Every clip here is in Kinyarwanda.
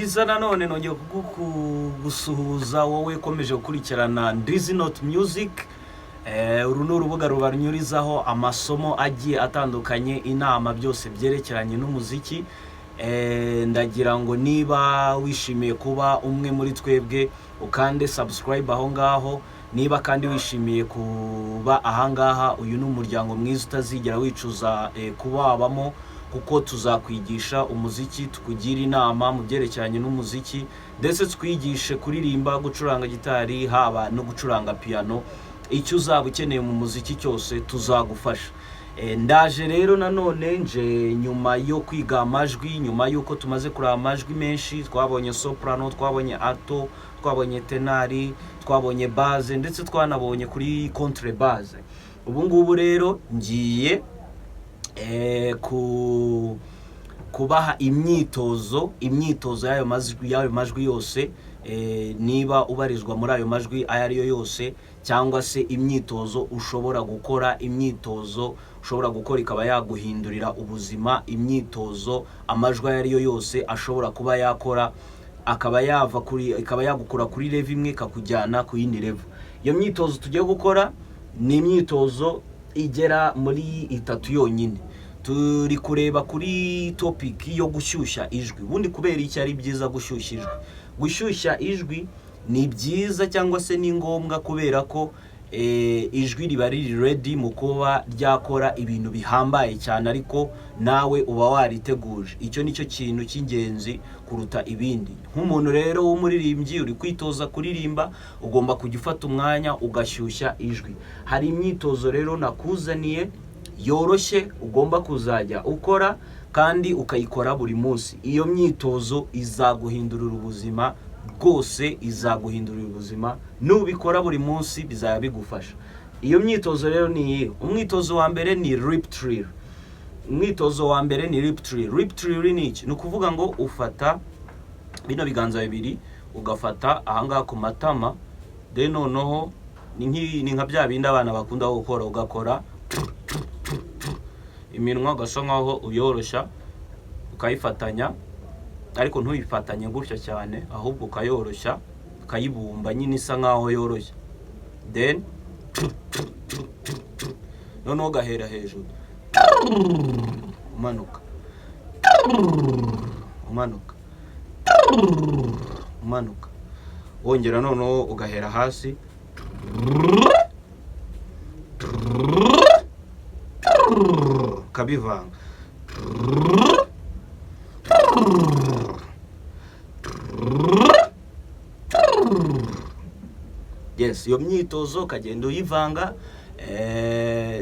Iza nanone nongeye gusuhuza wowe komeje gukurikirana Dizzy Note Music. Uru ni urubuga rubanyurizaho amasomo agiye atandukanye, inama byose byerekeranye n'umuziki. Ndagira ngo niba wishimiye kuba umwe muri twebwe ukande subscribe aho ngaho, niba kandi wishimiye kuba ahangaha, uyu ni umuryango mwiza utazigera wicuza kuba wabamo, kuko tuzakwigisha umuziki, tukugira inama mu byerekeranye n'umuziki, ndetse twigishe kuririmba, gucuranga gitari, haba no gucuranga piano. Icyo uzaba ukeneye mu muziki cyose tuzagufasha. Ndaje rero nanone nje nyuma yo kwiga amajwi, nyuma yuko tumaze kuraba amajwi menshi, twabonye soprano, twabonye alto, twabonye tenari, twabonye base, ndetse twanabonye kuri contrebasse. Ubu ngubu rero ngiye kubaha imyitozo y'ayo majwi yose, niba ubarizwa muri ayo majwi ayo ariyo yose, cyangwa se imyitozo ushobora gukora, imyitozo ushobora gukora ikaba yaguhindurira ubuzima, imyitozo amajwi ayo ariyo yose ashobora kuba yakora, ikaba yagukura kuri level imwe ikakujyana ku yindi level. Iyo myitozo tugiye gukora ni imyitozo igera muri 3 yonyine. Turi kureba kuri topic yo gushyushya ijwi. Ubundi kubera iki ari byiza gushyushya ijwi? Gushyushya ijwi ni byiza cyangwa se ni ngombwa kubera ko ijwi riba riri ready mu kuba ryakora ibintu bihambaye cyane, ariko nawe uba wariteguje. Icyo nicyo kintu cy'ingenzi kuruta ibindi. Nk'umuntu rero w'umuririmbyi uri kwitoza kuririmba, ugomba kujya ufata umwanya ugashyushya ijwi. Hari imyitozo rero nakuzaniye yoroshye ugomba kuzajya ukora kandi ukayikora buri munsi. Iyo myitozo izaguhindurira ubuzima rwose, izaguhindurira ubuzima. Nubikora buri munsi bizaba bigufasha. Iyo myitozo rero ni umwitozo wa mbere ni lip trill. Umwitozo wa mbere ni lip trill. Lip trill ni iki? Ni ukuvuga ngo ufata bino biganza bibiri ugafata ahangaha ku matama, then noneho ni nka bya bindi abana bakunda gukora, ugakora iminwa gasa nkaho uyoroshya, ukayifatanya, ariko ntuyifatanye gutya cyane, ahubwo ukayoroshya, ukayibumba nyine isa nkaho yoroshya. Then noneho ugahera hejuru, umanuka, umanuka, umanuka, wongera noneho ugahera hasi, kabivanga. Yes, iyo myitozo ukagenda uyivanga,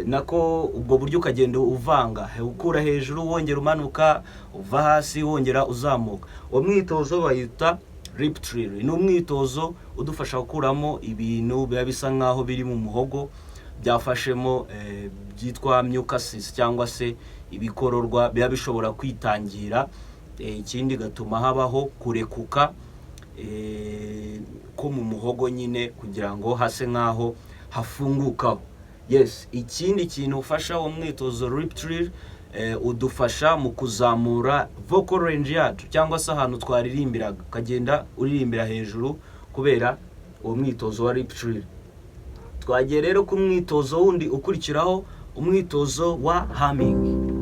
nako ubwo buryo ukagenda uvanga, ukura hejuru wongera umanuka, uva hasi wongera uzamuka. Uwo mwitozo bayita lip trill. Ni umwitozo udufasha gukuramo ibintu biba bisa nkaho biri mu muhogo, byafashemo byitwa mucuses cyangwa se ibikororwa biba bishobora kwitangira. Ikindi gatuma habaho kurekuka ko mu muhogo nyine, kugira ngo hase nkaho hafungukaho. Yes, ikindi kintu ufasha uwo mwitozo lip trill, udufasha mu kuzamura vocal range yacu, cyangwa se ahantu twaririmbiraga ukagenda uririmbira hejuru kubera uwo mwitozo wa lip trill. Twagiye rero ku mwitozo wundi ukurikiraho, umwitozo wa humming.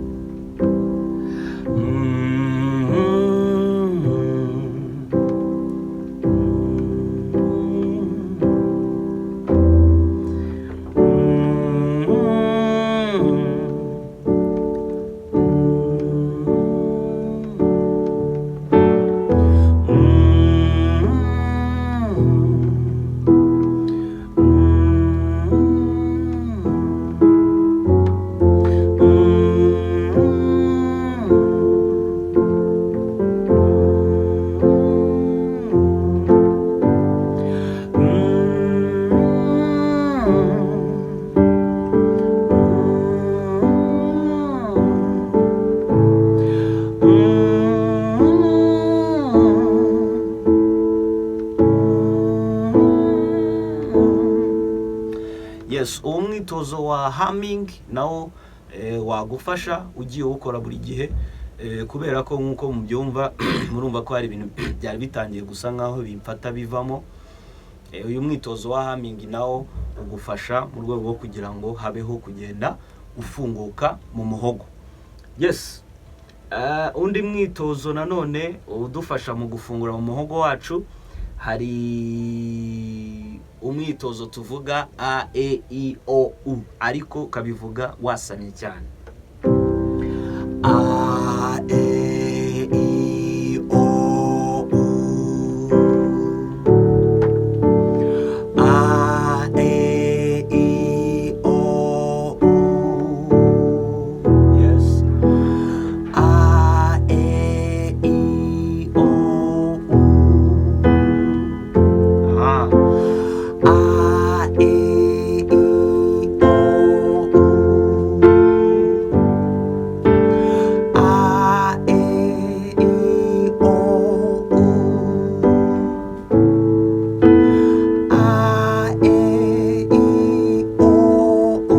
Yes, uwo mwitozo wa humming nawo wagufasha ugiye ukora buri gihe. kubera ko nk'uko mubyumva murumva ko hari ibintu byari bitangiye gusa nkaho bimfata bivamo. Uyu mwitozo wa humming nawo ugufasha mu rwego rwo kugira ngo habeho kugenda ufunguka mu muhogo. Yes. Undi mwitozo nanone udufasha mu gufungura mu muhogo wacu, hari umwitozo tuvuga a e i o u, ariko kabivuga wasamye cyane. A e i o u, a e i o u. Yes. A e i o u. A e i o u. A e i o u. A e i o u.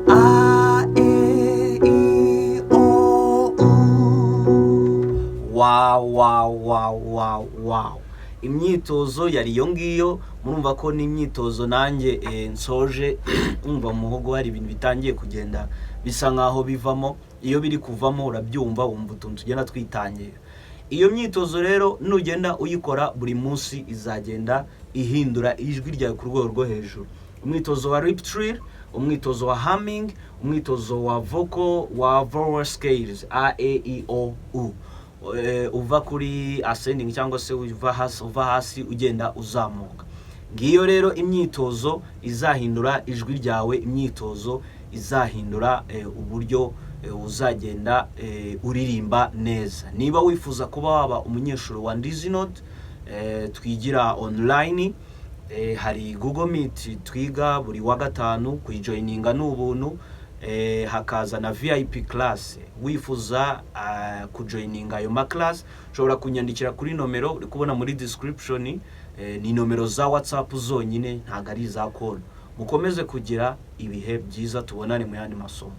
A e i o u. Wow. Imyitozo yari iyo ngiyo. Murumva ko ni imyitozo nanjye nsoje umva mu muhogo hari ibintu bitangiye kugenda bisa nkaho bivamo. Iyo biri kuvamo urabyumva, wumva utuntu tugenda twitangira. Iyo myitozo rero nugenda uyikora buri munsi izagenda ihindura ijwi ryawe ku rwego rwo hejuru. Umwitozo wa lip trill, umwitozo wa humming, umwitozo wa vowel scales a e i o u, uva kuri ascending cyangwa se uva hasi ugenda uzamuka. Ngiyo rero imyitozo izahindura ijwi ryawe, imyitozo izahindura uburyo uzagenda uririmba neza. Niba wifuza kuba waba umunyeshuri wa Ndizinode twigira online, hari Google Meet twiga buri wa gatanu, kuyijoininga n'ubuntu. Hakaza na VIP class. Wifuza kujoininga ayo ma class ushobora kunyandikira kuri nomero uri kubona muri description. Ni nomero za WhatsApp zonyine, ntago ari za call. Mukomeze kugira ibihe byiza, tubonane mu yandi masomo.